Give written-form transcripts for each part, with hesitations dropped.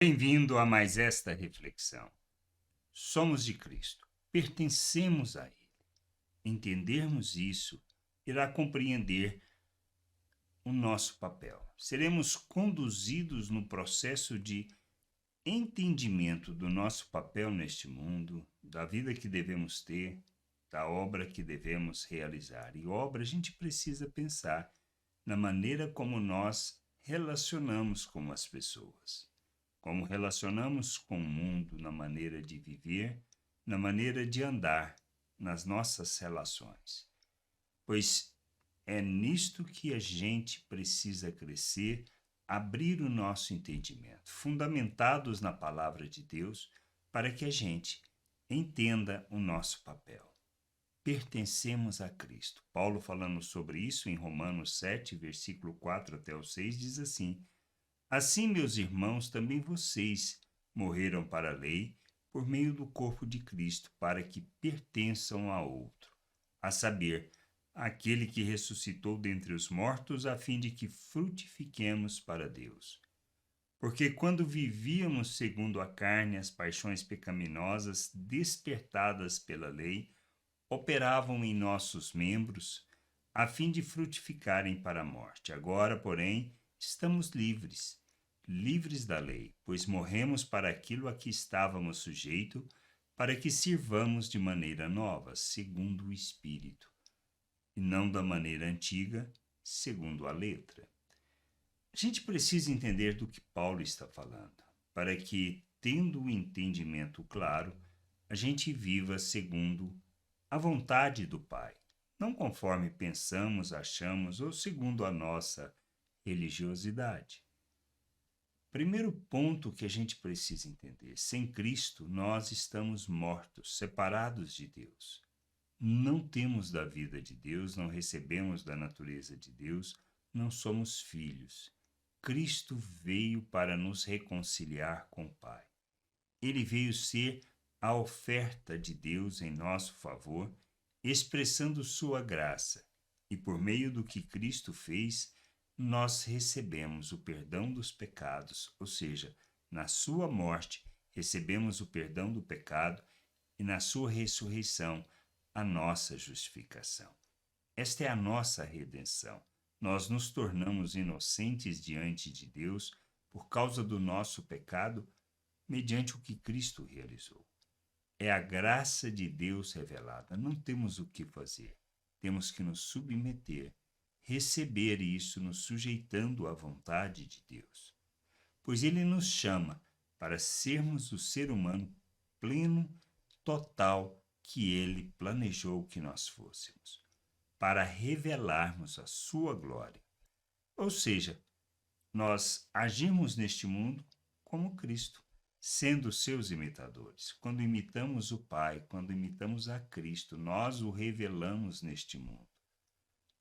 Bem-vindo a mais esta reflexão. Somos de Cristo, pertencemos a Ele. Entendermos isso irá compreender o nosso papel. Seremos conduzidos no processo de entendimento do nosso papel neste mundo, da vida que devemos ter, da obra que devemos realizar. E obra a gente precisa pensar na maneira como nós relacionamos com as pessoas. Como relacionamos com o mundo na maneira de viver, na maneira de andar, nas nossas relações. Pois é nisto que a gente precisa crescer, abrir o nosso entendimento, fundamentados na palavra de Deus, para que a gente entenda o nosso papel. Pertencemos a Cristo. Paulo, falando sobre isso em Romanos 7, versículo 4 até o 6, diz assim: Assim, meus irmãos, também vocês morreram para a lei por meio do corpo de Cristo, para que pertençam a outro, a saber, aquele que ressuscitou dentre os mortos, a fim de que frutifiquemos para Deus. Porque quando vivíamos segundo a carne, as paixões pecaminosas despertadas pela lei operavam em nossos membros, a fim de frutificarem para a morte. Agora, porém, estamos livres da lei, pois morremos para aquilo a que estávamos sujeitos, para que sirvamos de maneira nova, segundo o Espírito, e não da maneira antiga, segundo a letra. A gente precisa entender do que Paulo está falando, para que, tendo o entendimento claro, a gente viva segundo a vontade do Pai, não conforme pensamos, achamos ou segundo a nossa religiosidade. Primeiro ponto que a gente precisa entender: sem Cristo nós estamos mortos, separados de Deus. Não temos da vida de Deus, não recebemos da natureza de Deus, não somos filhos. Cristo veio para nos reconciliar com o Pai. Ele veio ser a oferta de Deus em nosso favor, expressando sua graça, e por meio do que Cristo fez, nós recebemos o perdão dos pecados, ou seja, na sua morte recebemos o perdão do pecado e na sua ressurreição a nossa justificação. Esta é a nossa redenção. Nós nos tornamos inocentes diante de Deus por causa do nosso pecado, mediante o que Cristo realizou. É a graça de Deus revelada. Não temos o que fazer. Temos que nos submeter, receber isso, nos sujeitando à vontade de Deus. Pois Ele nos chama para sermos o ser humano pleno, total, que Ele planejou que nós fôssemos, para revelarmos a sua glória. Ou seja, nós agimos neste mundo como Cristo, sendo seus imitadores. Quando imitamos o Pai, quando imitamos a Cristo, nós o revelamos neste mundo.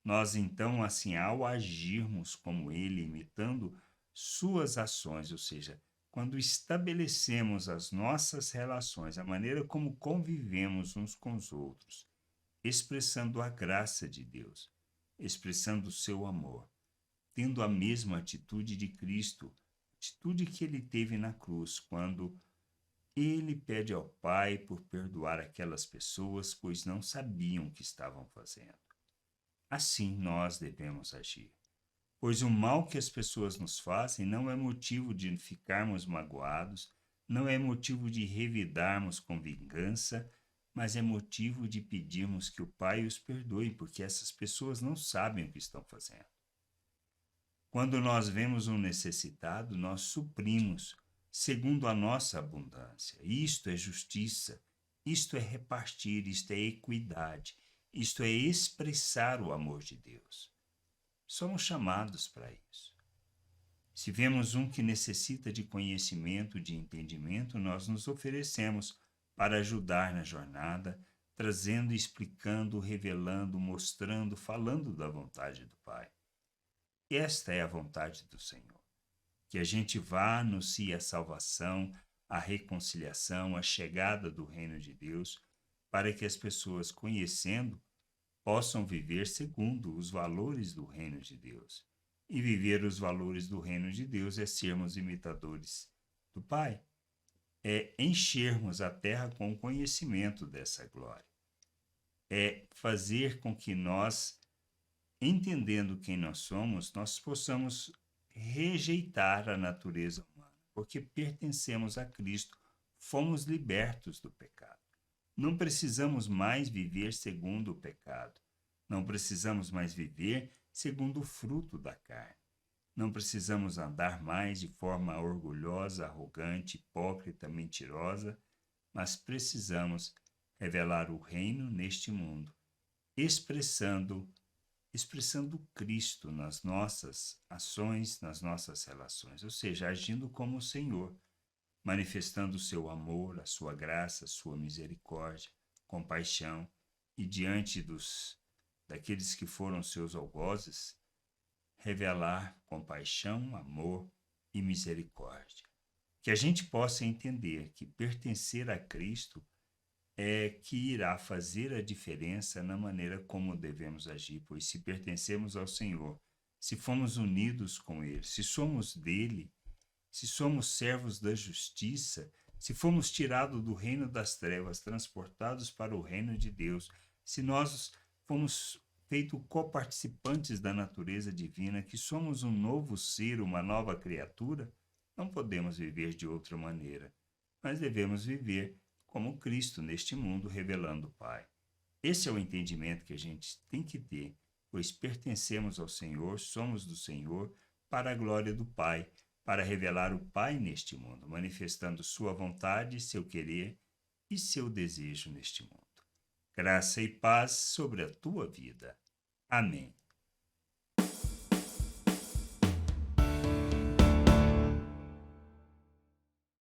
Nós, então, assim, ao agirmos como Ele, imitando suas ações, ou seja, quando estabelecemos as nossas relações, a maneira como convivemos uns com os outros, expressando a graça de Deus, expressando o seu amor, tendo a mesma atitude de Cristo, atitude que ele teve na cruz, quando ele pede ao Pai por perdoar aquelas pessoas, pois não sabiam o que estavam fazendo. Assim nós devemos agir, pois o mal que as pessoas nos fazem não é motivo de ficarmos magoados, não é motivo de revidarmos com vingança, mas é motivo de pedirmos que o Pai os perdoe, porque essas pessoas não sabem o que estão fazendo. Quando nós vemos um necessitado, nós suprimos, segundo a nossa abundância. Isto é justiça, isto é repartir, isto é equidade, isto é expressar o amor de Deus. Somos chamados para isso. Se vemos um que necessita de conhecimento, de entendimento, nós nos oferecemos para ajudar na jornada, trazendo, explicando, revelando, mostrando, falando da vontade do Pai. Esta é a vontade do Senhor, que a gente vá, anuncie a salvação, a reconciliação, a chegada do reino de Deus, para que as pessoas, conhecendo, possam viver segundo os valores do reino de Deus. E viver os valores do reino de Deus é sermos imitadores do Pai é enchermos a terra com o conhecimento dessa glória. É fazer com que nós, entendendo quem nós possamos rejeitar a natureza humana, porque pertencemos a Cristo, fomos libertos do pecado. Não precisamos mais viver segundo o pecado. Não precisamos mais viver segundo o fruto da carne. Não precisamos andar mais de forma orgulhosa, arrogante, hipócrita, mentirosa, mas precisamos revelar o reino neste mundo, expressando Cristo nas nossas ações, nas nossas relações, ou seja, agindo como o Senhor, manifestando o seu amor, a sua graça, a sua misericórdia, compaixão, e diante daqueles que foram seus algozes, revelar compaixão, amor e misericórdia. Que a gente possa entender que pertencer a Cristo é que irá fazer a diferença na maneira como devemos agir, pois se pertencemos ao Senhor, se fomos unidos com Ele, se somos dele, se somos servos da justiça, se fomos tirados do reino das trevas, transportados para o reino de Deus, se nós fomos feitos coparticipantes da natureza divina, que somos um novo ser, uma nova criatura, não podemos viver de outra maneira, mas devemos viver como Cristo neste mundo, revelando o Pai. Esse é o entendimento que a gente tem que ter, pois pertencemos ao Senhor, somos do Senhor, para a glória do Pai, para revelar o Pai neste mundo, manifestando sua vontade, seu querer e seu desejo neste mundo. Graça e paz sobre a tua vida. Amém.